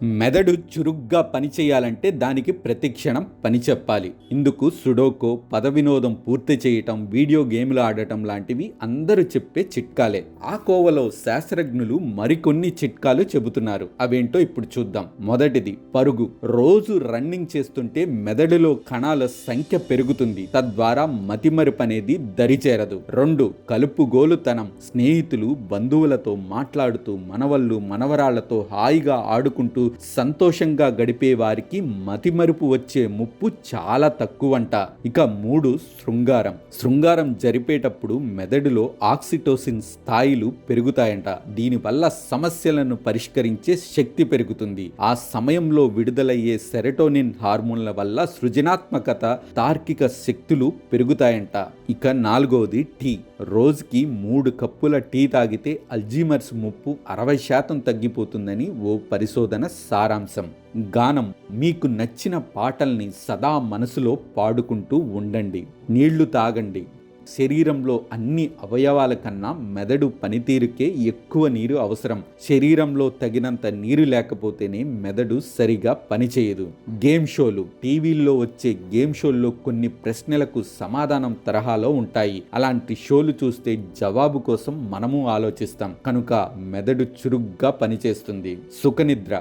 మెదడు చురుగ్గా పనిచేయాలంటే దానికి ప్రతిక్షణం పని చెప్పాలి. ఇందుకు సుడోకో, పద వినోదం పూర్తి చేయటం, వీడియో గేమ్లు ఆడటం లాంటివి అందరూ చెప్పే చిట్కాలే. ఆ కోవలో శాస్త్రజ్ఞులు మరికొన్ని చిట్కాలు చెబుతున్నారు. అవేంటో ఇప్పుడు చూద్దాం. మొదటిది పరుగు. రోజు రన్నింగ్ చేస్తుంటే మెదడులో కణాల సంఖ్య పెరుగుతుంది. తద్వారా మతిమరుపు అనేది దరిచేరదు. 2. కలుపుగోలుతనం. స్నేహితులు, బంధువులతో మాట్లాడుతూ, మనవళ్ళు, మనవరాళ్లతో హాయిగా ఆడుకుంటూ సంతోషంగా గడిపే వారికి మతిమరుపు వచ్చే ముప్పు చాలా తక్కువంట. ఇక 3. శృంగారం జరిపేటప్పుడు మెదడులో ఆక్సిటోసిన్ స్థాయిలు పెరుగుతాయంట. దీనివల్ల సమస్యలను పరిష్కరించే శక్తి పెరుగుతుంది. ఆ సమయంలో విడుదలయ్యే సెరటోనిన్ హార్మోన్ల వల్ల సృజనాత్మకత, తార్కిక శక్తులు పెరుగుతాయంట. ఇక 4. టీ. రోజుకి 3 కప్పుల టీ తాగితే అల్జీమర్స్ ముప్పు 60% తగ్గిపోతుందని ఓ పరిశోధన సారాంశం. గానం. మీకు నచ్చిన పాటల్ని సదా మనసులో పాడుకుంటూ ఉండండి. నీళ్లు తాగండి. శరీరంలో అన్ని అవయవాల కన్నా మెదడు పనితీరుకే ఎక్కువ నీరు అవసరం. శరీరంలో తగినంత నీరు లేకపోతేనే మెదడు సరిగా పనిచేయదు. గేమ్ షోలు. టీవీల్లో వచ్చే గేమ్ షోల్లో కొన్ని ప్రశ్నలకు సమాధానం తరహాలో ఉంటాయి. అలాంటి షోలు చూస్తే జవాబు కోసం మనము ఆలోచిస్తాం. కనుక మెదడు చురుగ్గా పనిచేస్తుంది. సుఖనిద్ర.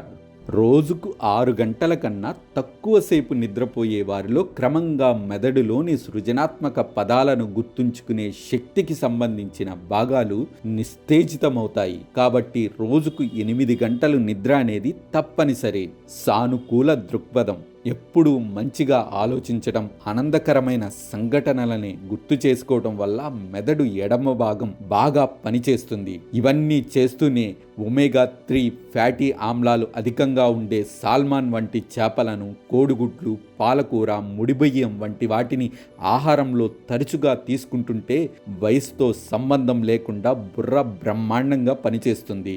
రోజుకు 6 గంటల కన్నా తక్కువసేపు నిద్రపోయే వారిలో క్రమంగా మెదడులోని సృజనాత్మక పదాలను గుర్తుంచుకునే శక్తికి సంబంధించిన భాగాలు నిస్తేజితమవుతాయి. కాబట్టి రోజుకు 8 గంటలు నిద్ర అనేది తప్పనిసరి. సానుకూల దృక్పథం. ఎప్పుడూ మంచిగా ఆలోచించడం, ఆనందకరమైన సంఘటనలని గుర్తు చేసుకోవడం వల్ల మెదడు ఎడమ భాగం బాగా పనిచేస్తుంది. ఇవన్నీ చేస్తూనే ఒమేగా-3 ఫ్యాటీ ఆమ్లాలు అధికంగా ఉండే సాల్మాన్ వంటి చేపలను, కోడిగుడ్లు, పాలకూర, ముడిబియ్యం వంటి వాటిని ఆహారంలో తరచుగా తీసుకుంటుంటే వయసుతో సంబంధం లేకుండా బుర్ర బ్రహ్మాండంగా పనిచేస్తుంది.